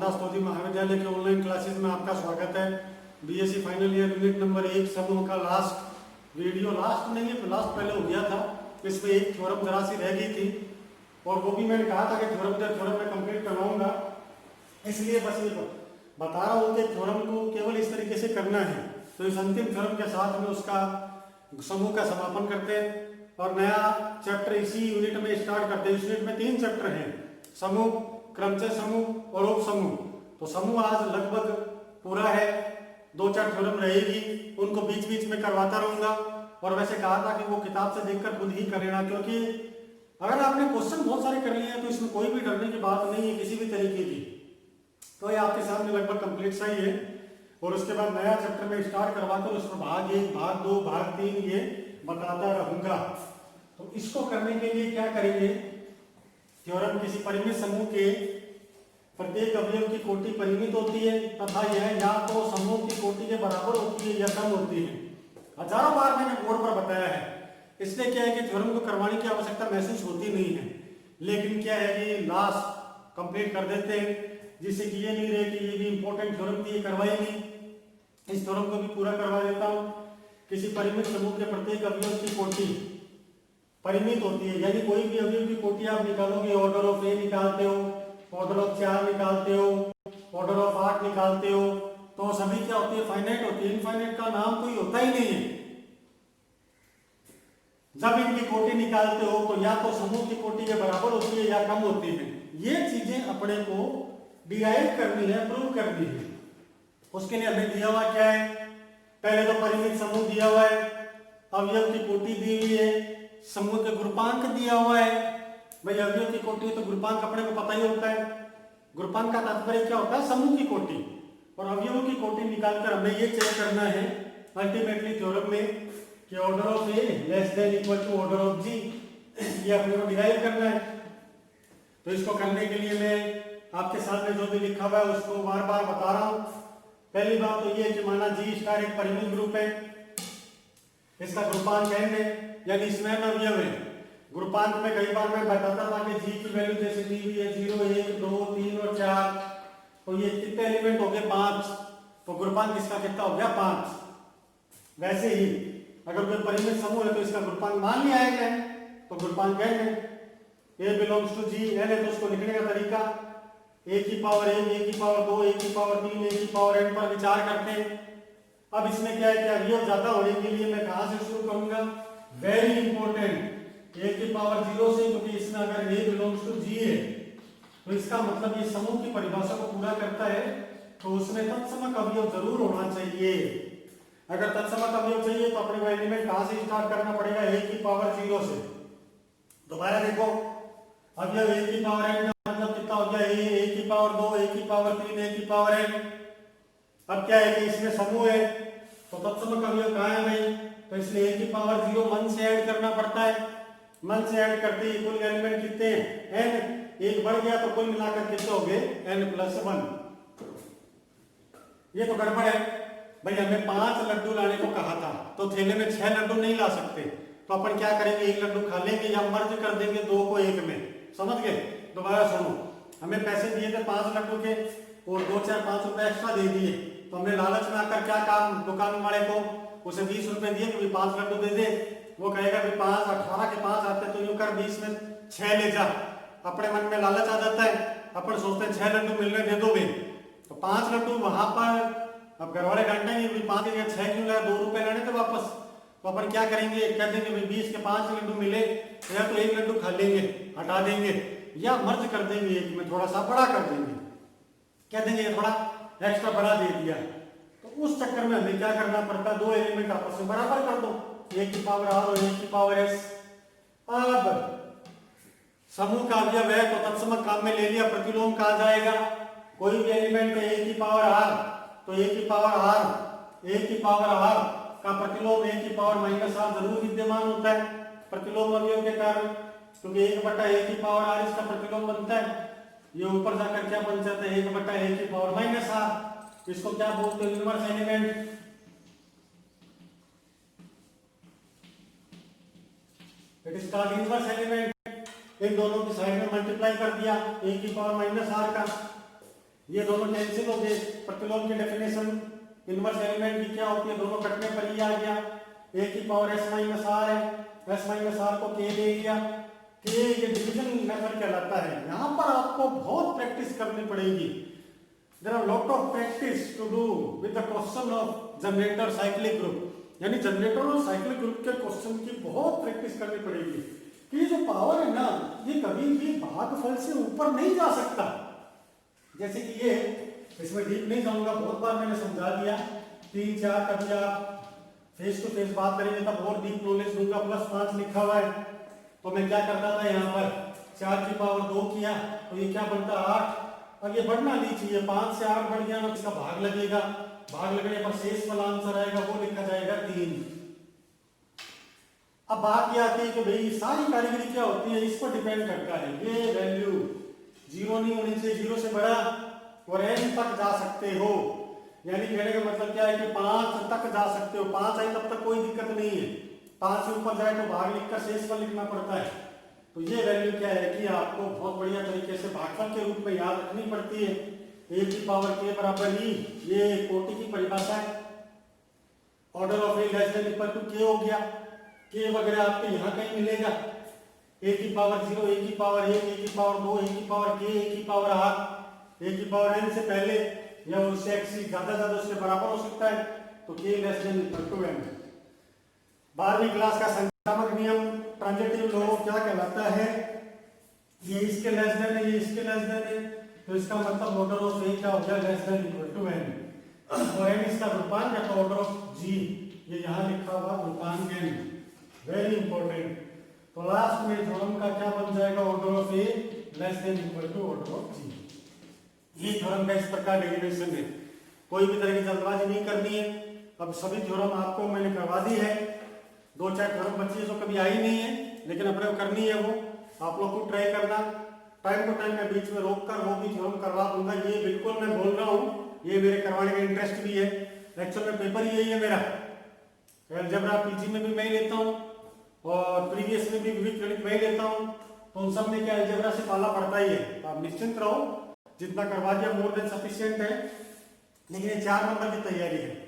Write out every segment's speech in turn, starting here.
तास्तोदी महाविद्यालय के online classes में आपका स्वागत है। BSc final year unit number 1 समूह का लास्ट वीडियो, लास्ट नहीं है, लास्ट पहले हो गया था। इसमें एक थ्योरम जरा सी रह गई थी और वो भी मैंने कहा था कि थ्योरम मैं कंप्लीट करवाऊंगा, इसलिए बस ये बता रहा हूँ कि थ्योरम को केवल इस तरीके से करना है। तो इस अंतिम थ्योरम के साथ में उसका समूह का समापन करते हैं और नया चैप्टर इसी यूनिट में स्टार्ट करते हैं। इस यूनिट में 3 चैप्टर हैं, समूह, क्रमचय समूह और उप समूह। तो समूह आज लगभग पूरा है, 2-4 थ्योरम रहेगी, उनको बीच बीच में करवाता रहूंगा। और वैसे कहा था कि वो किताब से देखकर खुद ही कर लेना, क्योंकि अगर आपने क्वेश्चन बहुत सारे कर लिए हैं तो इसमें कोई भी डरने की बात नहीं है किसी भी तरीके की। तो ये आपके सामने लगभग कंप्लीट सा ही है और उसके बाद नया चैप्टर में स्टार्ट करवाकर उसमें भाग 1, भाग 2, भाग 3 ये बताता रहूंगा। तो इसको करने के लिए क्या करेंगे, थ्योरम किसी परिमित समूह के प्रत्येक अवयव की कोटि परिमित होती है तथा यह या तो समूह की कोटि के बराबर होती है या कम होती है। हजारों बार मैंने बोर्ड पर बताया है, इसलिए क्या है कि थ्योरम को करवाने की आवश्यकता महसूस होती नहीं है, लेकिन क्या है कि लास्ट कंप्लीट कर देते हैं, जिससे कि ये नहीं रहे कि ये भी इंपॉर्टेंट थ्योरम थी, ये करवाई नहीं। इस थ्योरम को भी पूरा करवा देता हूँ। किसी परिमित समूह के प्रत्येक अवयव की कोटि परिमित होती है, यानी कोई भी अवयव की कोटि आप निकालोगे, ऑर्डर ऑफ ए निकालते हो, ऑर्डर ऑफ 4 निकालते हो, ऑर्डर ऑफ 8 निकालते हो, तो सभी क्या होती है, फाइनाइट होती है। इनफाइनाइट का नाम कोई होता ही नहीं है। जब इनकी कोटि निकालते हो तो या तो समूह की कोटि के बराबर होती है या कम होती है। ये चीजें अपने को डिराइव करनी है, प्रूव करनी है। उसके लिए हमें दिया हुआ क्या है, पहले तो परिमित समूह दिया हुआ है, अवयव की कोटि दी हुई है, समूह के ग्रुपांक दिया हुआ है। भाई अवयव की कोटि तो ग्रुपांक अपने को पता ही होता है। ग्रुपांक का तात्पर्य क्या होता है, समूह की कोटि। और अवयवों की कोटि निकालकर हमें ये चेक करना है अल्टीमेटली थ्योरम में कि order of A less than equal to order of G, ये अपने को डिराइव करना है। तो इसको करने के लिए मैं आपके सामने जो भी लिखा हुआ है उसको बार बार बता रहा हूं। पहली बात तो ये कि माना जी स्टार एक परिमित ग्रुप है, इसका ग्रुपांक n है, यानी इसमें अवयव है। ग्रुपांक में कई बार मैं बताता था कि जी की वैल्यू जैसे दी हुई है 0, 1, 2, 3 और 4, तो ये कितने एलिमेंट हो गए, 5। तो ग्रुपांक इसका कितना हो गया, 5। वैसे ही अगर कोई परिमित समूह है तो इसका ग्रुपांक मान लिया है, तो ग्रुपांक n है। a belongs to G, n है तो उसको लिखने का तरीका a की पावर 1, a की पावर 2, a की पावर 3, a की पावर n पर विचार करते हैं। अब इसमें क्या है कि अवयव ज्यादा होने के लिए मैं कहां से शुरू करूंगा, वेरी इंपॉर्टेंट, a की पावर 0 से, क्योंकि इसमें अगर a बिलोंग्स टू g है तो इसका मतलब ये समूह की परिभाषा को पूरा करता है, तो उसमें तत्समक अवयव जरूर होना चाहिए। अगर तत्समक अवयव चाहिए तो अपने को एलिमेंट कहां से स्टार्ट करना पड़ेगा, a की पावर 0 से। दोबारा देखो, अवयव a की पावर n का मतलब कितना हो गया, a की पावर 2, a की पावर 3, a की पावर n। अब क्या है कि इसमें समूह है तो तत्समक अवयव कहाँ है भाई, तो इसलिए a की पावर 0 मन से ऐड करना पड़ता है। मन से ऐड करते ही कुल एलिमेंट कितने हैं, n। एक बढ़ गया तो कुल मिलाकर कितने हो गए, n+1। ये तो गड़बड़ है भाई, हमें 5 लड्डू लाने को कहा था तो थैले में 6 लड्डू नहीं ला सकते, तो अपन क्या करेंगे, 1 लड्डू खा लेंगे या मर्ज कर देंगे 2 को 1 में। समझ गए? दोबारा सुनो, हमें पैसे दिए थे 5 लड्डू के और 2, 4, 5 रुपए एक्स्ट्रा दे दिए, तो हमने लालच में आकर क्या काम, दुकान वाले को उसे 20 रुपए दिए कि 5 लड्डू दे दे। वो कहेगा कि 5, 18 के 5 आते तो यूं कर 20 में 6 ले जा। अपने मन में लालच आ जाता है, अपन सोचते हैं 6 लड्डू मिल रहे, दे दो बे, तो 5 लड्डू वहां पर। अब घर वाले डांटेंगे 5 या 6 क्यों लाया, 2 रुपए लाने थे वापस। तो अपन क्या करेंगे, कह देंगे भाई 20 के 5 लड्डू मिले, या तो 1 लड्डू खा लेंगे, हटा देंगे, या मर्ज कर देंगे, एक में थोड़ा सा बड़ा कर देंगे, कह देंगे थोड़ा एक्स्ट्रा बड़ा दे दिया। तो उस चक्कर में हमें क्या करना पड़ता है, 2 एलिमेंट आपस में बराबर कर दो, a की पावर r और a की पावर s। अब समूह का अवयव है तो तत्समक काम में ले लिया, प्रतिलोम कहा जाएगा। कोई भी एलिमेंट है a की पावर r, तो a की पावर r का प्रतिलोम a की पावर -r जरूर विद्यमान होता है प्रतिलोम अवयव के कारण, क्योंकि 1/a की पावर r इसका प्रतिलोम बनता है। ये ऊपर जाकर क्या बन जाता है, 1/a की पावर -r। इसको क्या बोलते हैं, inverse element. It is called inverse element. इन दोनों की साइड में मल्टीप्लाई कर दिया a की पावर -r का, ये दोनों कैंसिल हो गए। प्रतिलोम की डेफिनेशन इनवर्स एलिमेंट की क्या होती है, दोनों कटने पर ये आ गया, a की पावर s माइनस आर है, s माइनस आर को k दे दिया, k ये डिवीजन मेथड कहलाता है। यहाँ पर आपको बहुत प्रैक्टिस करनी पड़ेगी। There are lot of practice to do with the question of generator cyclic group, यानी जनरेटर और साइक्लिक ग्रुप के क्वेश्चन की बहुत प्रैक्टिस करनी पड़ेगी कि जो पावर है ना ये कभी भी भागफल से ऊपर नहीं जा सकता। जैसे कि ये, इसमें डीप नहीं जाऊंगा, बहुत बार मैंने समझा दिया, 3-4 कभी आप फेस टू फेस बात करेंगे तब और डीप नॉलेज दूंगा। +5 लिखा हुआ है तो मैं क्या करता था, यहाँ पर 4 की पावर 2 किया तो ये क्या बनता 8। अब ये बढ़ना नहीं चाहिए, 5 से 8 बढ़ गया ना, इसका भाग लगेगा, भाग लगने पर शेष वाला आंसर आएगा, वो लिखा जाएगा 3। अब बात ये आती है कि भाई सारी कारीगरी क्या होती है, इस पर डिपेंड करता है। ये वैल्यू 0 नहीं होनी चाहिए, 0 से बड़ा और n तक जा सकते हो, यानी कहने का मतलब क्या है कि 5 तक जा सकते हो। 5 आई तब तक कोई दिक्कत नहीं है, 5 से ऊपर जाए तो भाग लिखकर शेष पर लिखना पड़ता है। तो ये वैल्यू क्या है कि आपको बहुत बढ़िया तरीके से भागफल के रूप में याद रखनी पड़ती है। a की पावर k बराबर e, ये कोटि की परिभाषा है। Order of a less than equal to k हो गया, k वगैरह आपको यहाँ कहीं मिलेगा। a की पावर 0, a की पावर 1, a की पावर 2, a की पावर k, a की पावर r, a की पावर n से पहले या उससे एक्सी ज्यादा उसके बराबर हो सकता है, तो k less than equal to n। 12वीं क्लास का संख्यात्मक नियम ट्रांजिटिव लॉ क्या कहलाता है, ये इसके लेस देन है, ये इसके लेस देन है, तो इसका मतलब ऑर्डर ऑफ a क्या हो गया, less than equal to n, और n इसका ग्रुपांक या तो ऑर्डर ऑफ g, ये यहाँ लिखा हुआ ग्रुपांक n, वेरी इंपॉर्टेंट। तो लास्ट में थ्योरम का क्या बन जाएगा, order of a less than equal to order of g। ये थ्योरम का इस प्रकार डेरिवेशन है, कोई भी तरह की जल्दबाजी नहीं करनी है। अब सभी थ्योरम आपको मैंने करवा दी है, 2-4 थ्योरम बची है जो कभी आई नहीं है, लेकिन अपने को करनी है, वो आप लोग को ट्राई करना। टाइम टू टाइम मैं बीच में रोक कर वो भी थ्योरम करवा दूंगा, ये बिल्कुल मैं बोल रहा हूँ, ये मेरे करवाने का इंटरेस्ट भी है। एक्चुअल में पेपर ही यही है मेरा, अलजेब्रा पीजी में भी मैं ही लेता हूँ और प्रीवियस में भी विविध गणित मैं ही लेता हूँ, तो उन सब में क्या अलजेब्रा से पाला पड़ता ही है। आप निश्चिंत रहो, जितना करवा दिया मोर देन सफिशिएंट है, लेकिन ये 4 नंबर की तैयारी है।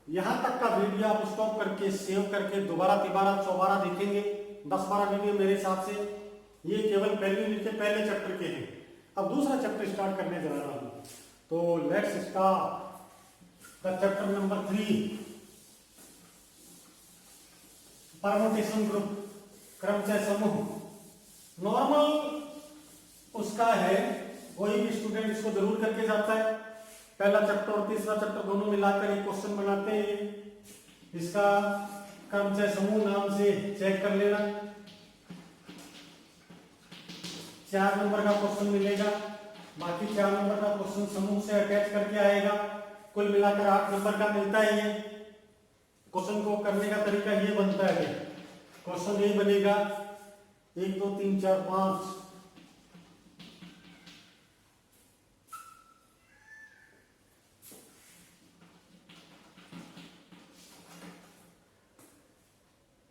यहाँ तक का वीडियो आप स्टॉप करके सेव करके दोबारा 13-14 देखेंगे, 10-12 वीडियो मेरे हिसाब से ये केवल पहली यूनिट के पहले चैप्टर के हैं। अब दूसरा चैप्टर स्टार्ट करने जा रहा हूँ, तो let's start the chapter number 3, permutation group, क्रमचय समूह। नॉर्मल उसका है, कोई भी स्टूडेंट इसको जरूर करके जाता है। पहला चैप्टर और तीसरा चैप्टर दोनों मिलाकर एक क्वेश्चन बनाते हैं, इसका क्रमचय समूह नाम से चेक कर लेना। 4 नंबर का क्वेश्चन मिलेगा, बाकी 4 नंबर का क्वेश्चन समूह से अटैच करके आएगा, कुल मिलाकर 8 नंबर का मिलता है। ये क्वेश्चन को करने का तरीका ये बनता है, क्वेश्चन यही बनेगा 1 2 3 4 5,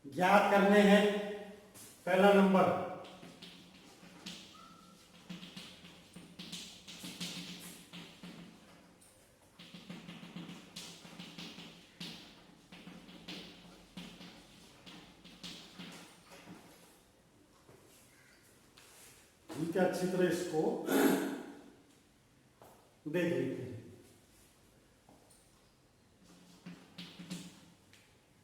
ज्ञात करने हैं। पहला नंबर ठीक है, अच्छी तरह इसको देख लेते हैं।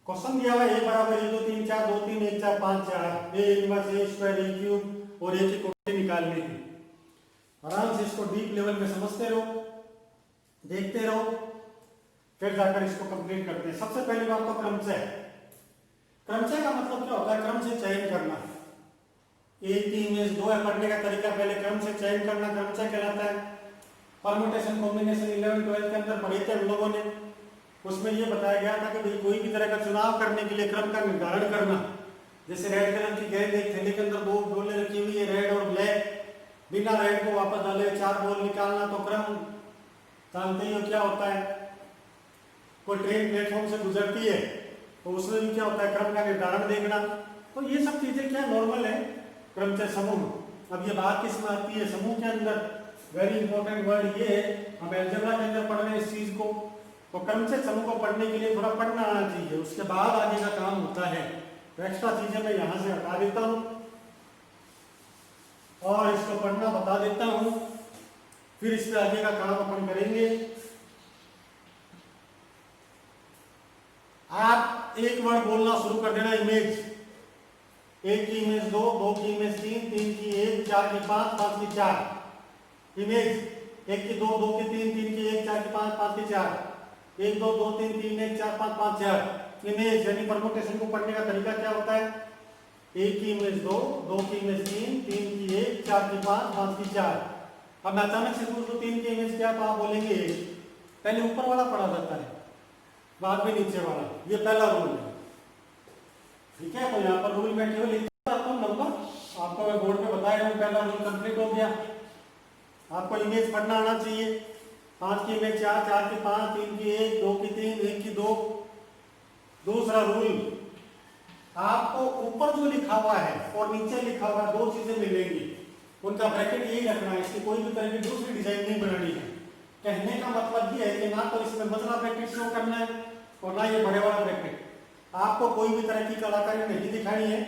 क्वेश्चन दिया हुआ a बराबर 1 2 3 4 2 3 1 4 5 4, a inverse a square a cube और a की कोटि निकालने हैं। आराम से इसको डीप लेवल में समझते रहो, देखते रहो, फिर जाकर इसको कंप्लीट करते हैं। सबसे पहली बात तो क्रमचय। क्रमचय का मतलब क्या होता है, क्रम से चयन करना। 1 3 1 2 है, पढ़ने का तरीका पहले क्रम से चयन करना क्रमचय कहलाता है। परम्यूटेशन कॉम्बिनेशन 11 12 के अंदर पढ़े थे हम लोगों ने, उसमें ये बताया गया था कि भाई कोई भी तरह का चुनाव करने के लिए क्रम का निर्धारण करना। जैसे रेड कलर की गेंद एक थैली के अंदर 2 बॉलें रखी हुई है, रेड और ब्लैक, बिना रेड को वापस डाले 4 बॉल निकालना, तो क्रम जानते ही हो क्या होता है। कोई ट्रेन प्लेटफॉर्म से गुजरती है तो उसमें भी क्या होता है, क्रम का निर्धारण देखना। तो ये सब चीजें क्या नॉर्मल है क्रमचय समूह। अब ये बात किस में आती है, समूह के अंदर वेरी इंपॉर्टेंट वर्ड ये हम अलजेब्रा के अंदर पढ़ रहे हैं इस चीज को, तो क्रम से समूह को पढ़ने के लिए थोड़ा पढ़ना आना चाहिए, उसके बाद आगे का काम होता है। तो एक्स्ट्रा चीजें मैं यहां से हटा देता हूं और इसको पढ़ना बता देता हूं, फिर इससे आगे का काम अपन करेंगे। आप एक वर्ड बोलना शुरू कर देना, इमेज। एक की इमेज दो, दो की इमेज तीन, तीन की एक, चार की पांच, पांच की चार। इमेज एक की दो, दो की तीन, तीन की एक, चार की पांच, पांच की चार। एक दो, दो तीन, तीन एक, चार पांच, पांच चार। इमेज यानी परमुटेशन को पढ़ने का तरीका क्या होता है? एक की इमेज दो, दो की इमेज तीन, तीन की एक, चार की पांच, पांच की चार। अब मैं अचानक से पूछ दो तीन की इमेज क्या, तो आप बोलेंगे एक। पहले ऊपर वाला पढ़ा जाता है, बाद में नीचे वाला, ये पहला रूल है। ठीक है, तो यहाँ पर रूल मैं केवल लिखता हूँ नंबर, आपको मैं बोर्ड पे बताया हूँ, पहला रूल कंप्लीट हो गया। आपको इमेज पढ़ना आना चाहिए। पांच की इमेज चार, चार की पांच, तीन की एक, दो की तीन, एक की दो। दूसरा रूल, आपको ऊपर जो लिखा हुआ है और नीचे लिखा हुआ है, दो चीजें मिलेंगी, उनका ब्रैकेट यही रखना है, इसकी कोई भी तरह की दूसरी डिजाइन नहीं बनानी है। कहने का मतलब ये है कि ना तो इसमें मजला ब्रैकेट शो करना है और ना ये बड़े वाला ब्रैकेट। आपको कोई भी तरह की कलाकारी नहीं दिखानी है,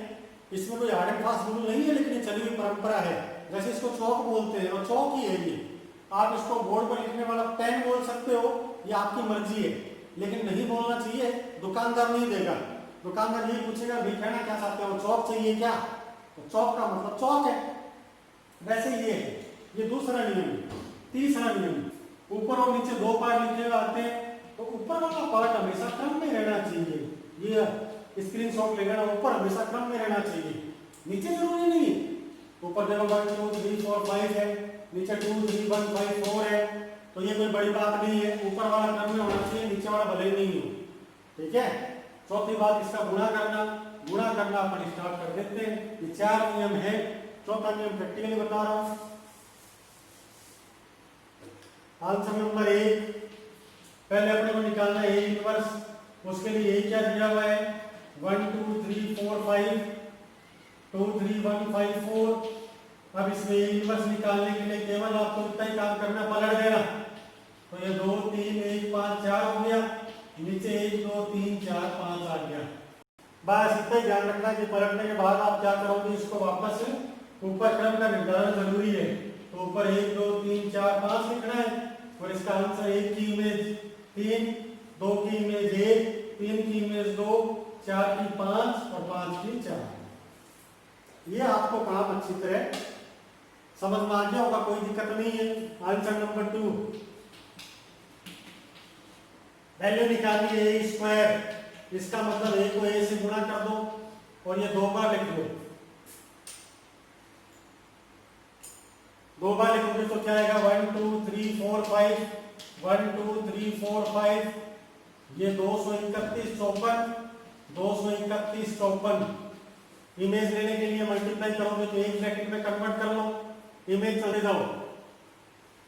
इसमें कोई हार्ड एंड फास्ट रूल नहीं है, लेकिन ये चली हुई परंपरा है। जैसे इसको चौक बोलते हैं और चौक ही है ये। आप इसको बोर्ड पर लिखने वाला पेन बोल सकते हो, ये आपकी मर्जी है, लेकिन नहीं बोलना चाहिए, दुकानदार नहीं देगा। दुकानदार यही पूछेगा भाई कहना क्या चाहते हो, चौक चाहिए क्या? तो चौक का मतलब चौक है। वैसे ये है, ये दूसरा नियम। तीसरा नियम, ऊपर और नीचे दो पार्ट लिखे हुए आते हैं, तो ऊपर वाला पार्ट हमेशा क्रम में रहना चाहिए। ये स्क्रीनशॉट ले लेना, ऊपर हमेशा क्रम में रहना चाहिए, नीचे जरूरी नहीं। ऊपर देखो 1 2 3 4 5 है, नीचे 2 3 1 5 4 है, तो ये कोई बड़ी बात नहीं है। ऊपर वाला क्रम में होना चाहिए, नीचे वाला भले ही नहीं हो। ठीक है। चौथी बात, इसका गुणा करना। गुणा करना अपन स्टार्ट कर देते हैं। ये 4 नियम है। चौथा नियम प्रैक्टिकली बता रहा हूं। आंसर नंबर 1, पहले अपने को निकालना है ए इनवर्स। उसके लिए क्या दिया हुआ है? 1 2 3 4 5, 2 3 1 5 4। अब इसमें ए इनवर्स निकालने के लिए केवल आपको इतना ही काम करना, पलट देना। तो ये 2 3 1 5 4 हो गया, नीचे 1 2 3 4 5 आ गया। बस इतना ही ध्यान रखना कि पलटने के बाद आप क्या करोगे, इसको वापस ऊपर क्रम का निर्धारण जरूरी है। तो ऊपर 1 2 3 4 5 लिखना है और इसका आंसर 1 की इमेज 3, 2 की इमेज 1, 3 की इमेज 2, 4 की 5 और 5 की 4। ये आपको काम अच्छी तरह समझ में आ गया होगा, कोई दिक्कत नहीं है। आंसर नंबर 2, वैल्यू निकालनी है ए स्क्वायर। इसका मतलब ए को ए से गुणा कर दो और ये 2 बार लिख दो। 2 बार लिखोगे तो क्या आएगा? 1 2 3 4 5, 1 2 3 4 5, ये 231 54, 231 54। इमेज लेने के लिए मल्टीप्लाई करोगे तो एक ब्रैकेट में कन्वर्ट कर लो। इमेज चले जाओ,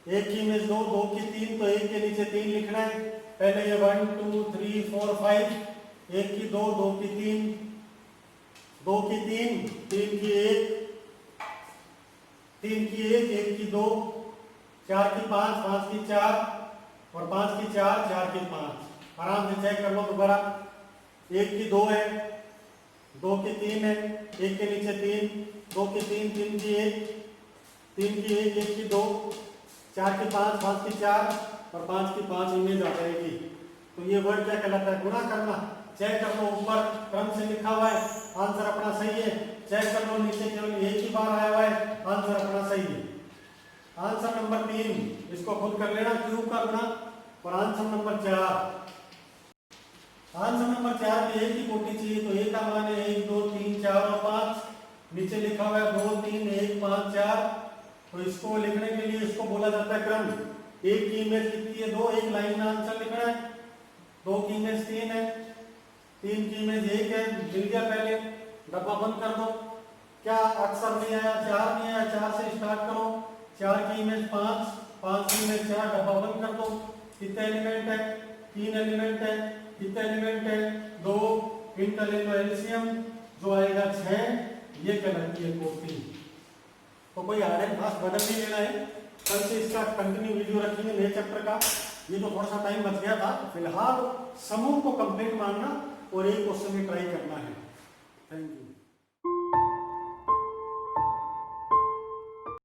एक की इमेज 2, 2 की 3, तो एक के नीचे 3 लिखना है। पहले ये 1 2 3 4 5, एक की 2, 2 की 3, 2 की 3, 3 की 1, 3 की 1, 1 की 2, 4 की 5, 5 की 4 और 5 की 4, 4 की 5। आराम से चेक कर लो दोबारा। 1 की 2 है, 2 की 3 है, एक के नीचे 3, 2 की 3, 3 की 1, 3 की 1, 1 की 2, 4 की 5, 5 की 4 और 5 की 5 इमेज आ जाएगी। तो ये वर्ड क्या कहलाता है? गुणा करना। चेक कर लो, ऊपर क्रम से लिखा हुआ है, आंसर अपना सही है। चेक कर लो, नीचे केवल एक ही बार आया हुआ है, आंसर अपना सही है। आंसर नंबर 3, इसको खुद कर लेना, क्यूब का गुणा। और आंसर नंबर 4, आंसर नंबर 4 में एक ही कोटि चाहिए, तो एक का मान है 1 2 3 4 और 5। नीचे लिखा हुआ है 2 3 1 5 4। तो इसको लिखने के लिए इसको बोला जाता है क्रम। एक की इमेज कितनी है? 2, एक लाइन में आंसर लिखना है। 2 की इमेज 3 है, 3 की इमेज 1 है, मिल गया। पहले डब्बा बंद कर दो। क्या अक्सर नहीं आया? 4 नहीं आया, 4 से स्टार्ट करो। 4 की इमेज 5, 5 की इमेज 4, डब्बा बंद कर दो। कितने एलिमेंट है? 3 एलिमेंट है। कितने एलिमेंट है? 2। इनका ले लो एलसीएम, जो आएगा 6। ये कहलाती है कोटि। तो कोई हार्ड एंड फास्ट बदल नहीं लेना है, कल से इसका कंटिन्यू वीडियो रखेंगे नए चैप्टर का। ये तो थोड़ा सा टाइम बच गया था, फिलहाल समूह को कंप्लीट मानना और एक क्वेश्चन में ट्राई करना है। Thank you.